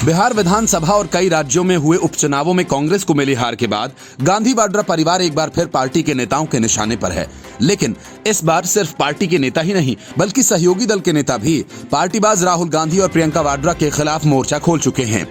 बिहार विधानसभा और कई राज्यों में हुए उपचुनावों में कांग्रेस को मिली हार के बाद गांधी वाड्रा परिवार एक बार फिर पार्टी के नेताओं के निशाने पर है। लेकिन इस बार सिर्फ पार्टी के नेता ही नहीं बल्कि सहयोगी दल के नेता भी पार्टीबाज राहुल गांधी और प्रियंका वाड्रा के खिलाफ मोर्चा खोल चुके हैं।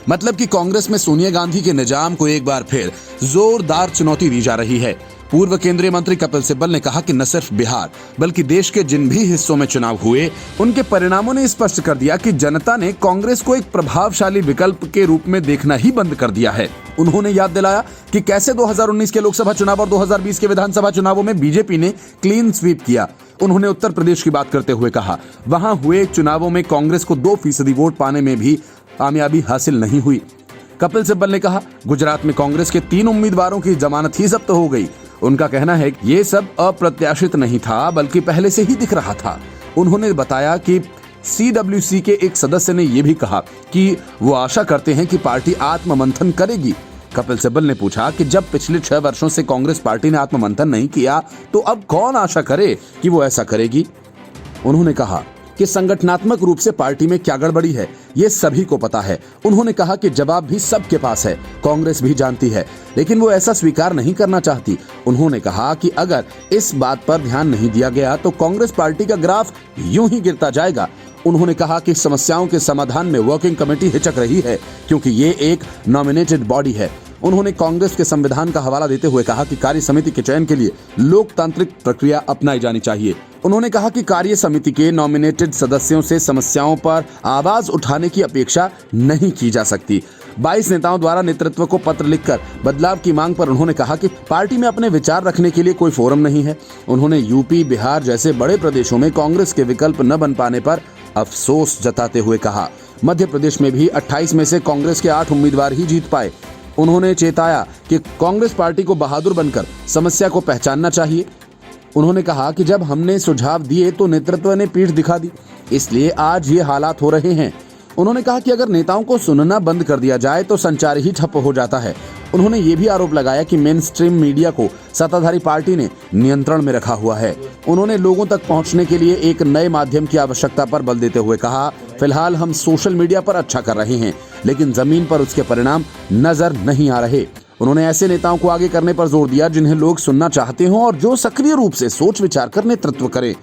मतलब कि कांग्रेस में सोनिया गांधी के निजाम को एक बार फिर जोरदार चुनौती दी जा रही है। पूर्व केंद्रीय मंत्री कपिल सिब्बल ने कहा कि न सिर्फ बिहार बल्कि देश के जिन भी हिस्सों में चुनाव हुए उनके परिणामों ने स्पष्ट कर दिया कि जनता ने कांग्रेस को एक प्रभावशाली विकल्प के रूप में देखना ही बंद कर दिया है। उन्होंने याद दिलाया कि कैसे 2019 के लोकसभा चुनाव और 2020 के विधानसभा चुनावों में बीजेपी ने क्लीन स्वीप किया। उन्होंने उत्तर प्रदेश की बात करते हुए कहा, वहां हुए चुनावों में कांग्रेस को 2% वोट पाने में भी कामयाबी हासिल नहीं हुई। कपिल सिब्बल ने कहा, गुजरात में कांग्रेस के 3 उम्मीदवारों की जमानत ही जब्त हो गई। उनका कहना है कि ये सब अप्रत्याशित नहीं था बल्कि पहले से ही दिख रहा था। उन्होंने बताया कि CWC के एक सदस्य ने यह भी कहा कि वो आशा करते हैं कि पार्टी आत्ममंथन करेगी। कपिल सिब्बल ने पूछा कि जब पिछले 6 वर्षों से कांग्रेस पार्टी ने आत्ममंथन नहीं किया तो अब कौन आशा करे कि वो ऐसा करेगी। उन्होंने कहा कि संगठनात्मक रूप से पार्टी में क्या गड़बड़ी है ये सभी को पता है। उन्होंने कहा कि जवाब भी सबके पास है, कांग्रेस भी जानती है, लेकिन वो ऐसा स्वीकार नहीं करना चाहती। उन्होंने कहा कि अगर इस बात पर ध्यान नहीं दिया गया तो कांग्रेस पार्टी का ग्राफ यूं ही गिरता जाएगा। उन्होंने कहा कि समस्याओं के समाधान में वर्किंग कमेटी हिचक रही है क्योंकि ये एक नॉमिनेटेड बॉडी है। उन्होंने कांग्रेस के संविधान का हवाला देते हुए कहा कि कार्य समिति के चयन के लिए लोकतांत्रिक प्रक्रिया अपनाई जानी चाहिए। उन्होंने कहा कि कार्य समिति के नॉमिनेटेड सदस्यों से समस्याओं पर आवाज उठाने की अपेक्षा नहीं की जा सकती। 22 नेताओं द्वारा नेतृत्व को पत्र लिखकर बदलाव की मांग पर उन्होंने कहा कि पार्टी में अपने विचार रखने के लिए कोई फोरम नहीं है। उन्होंने यूपी, बिहार जैसे बड़े प्रदेशों में कांग्रेस के विकल्प न बन पाने पर अफसोस जताते हुए कहा, मध्य प्रदेश में भी 28 में से कांग्रेस के 8 उम्मीदवार ही जीत पाए। उन्होंने चेताया कि कांग्रेस पार्टी को बहादुर बनकर समस्या को पहचानना चाहिए। उन्होंने कहा कि जब हमने सुझाव दिए तो नेतृत्व ने पीठ दिखा दी, इसलिए आज ये हालात हो रहे हैं। उन्होंने कहा कि अगर नेताओं को सुनना बंद कर दिया जाए तो संचार ही ठप हो जाता है। उन्होंने ये भी आरोप लगाया कि मेन स्ट्रीम मीडिया को सत्ताधारी पार्टी ने नियंत्रण में रखा हुआ है। उन्होंने लोगों तक पहुंचने के लिए एक नए माध्यम की आवश्यकता पर बल देते हुए कहा, फिलहाल हम सोशल मीडिया पर अच्छा कर रहे हैं लेकिन जमीन पर उसके परिणाम नजर नहीं आ रहे। उन्होंने ऐसे नेताओं को आगे करने पर जोर दिया जिन्हें लोग सुनना चाहते हों और जो सक्रिय रूप से सोच विचार कर नेतृत्व करें।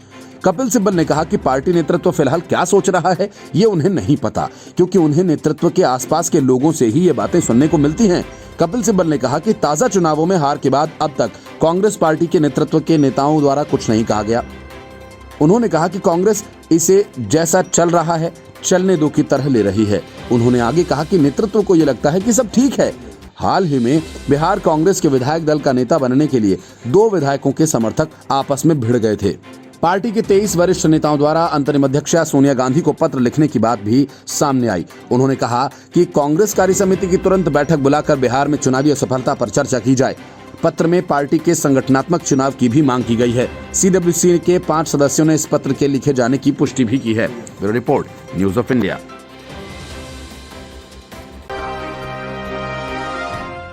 कपिल सिब्बल ने कहा कि पार्टी नेतृत्व फिलहाल क्या सोच रहा है ये उन्हें नहीं पता क्योंकि उन्हें नेतृत्व के आसपास के लोगों से ही ये बातें सुनने को मिलती हैं। कपिल सिब्बल ने कहा कि ताजा चुनावों में हार के बाद अब तक कांग्रेस पार्टी के नेतृत्व के नेताओं द्वारा कुछ नहीं कहा गया। उन्होंने कहा कि कांग्रेस इसे जैसा चल रहा है चलने दो की तरह ले रही है। उन्होंने आगे कहा कि नेतृत्व को ये लगता है कि सब ठीक है। हाल ही में बिहार कांग्रेस के विधायक दल का नेता बनने के लिए 2 विधायकों के समर्थक आपस में भिड़ गए थे। पार्टी के 23 वरिष्ठ नेताओं द्वारा अंतरिम अध्यक्षा सोनिया गांधी को पत्र लिखने की बात भी सामने आई। उन्होंने कहा कि कांग्रेस कार्य समिति की तुरंत बैठक बुलाकर बिहार में चुनावी असफलता पर चर्चा की जाए। पत्र में पार्टी के संगठनात्मक चुनाव की भी मांग की गई है। CWC के 5 सदस्यों ने इस पत्र के लिखे जाने की पुष्टि भी की है। Bureau report, news of India.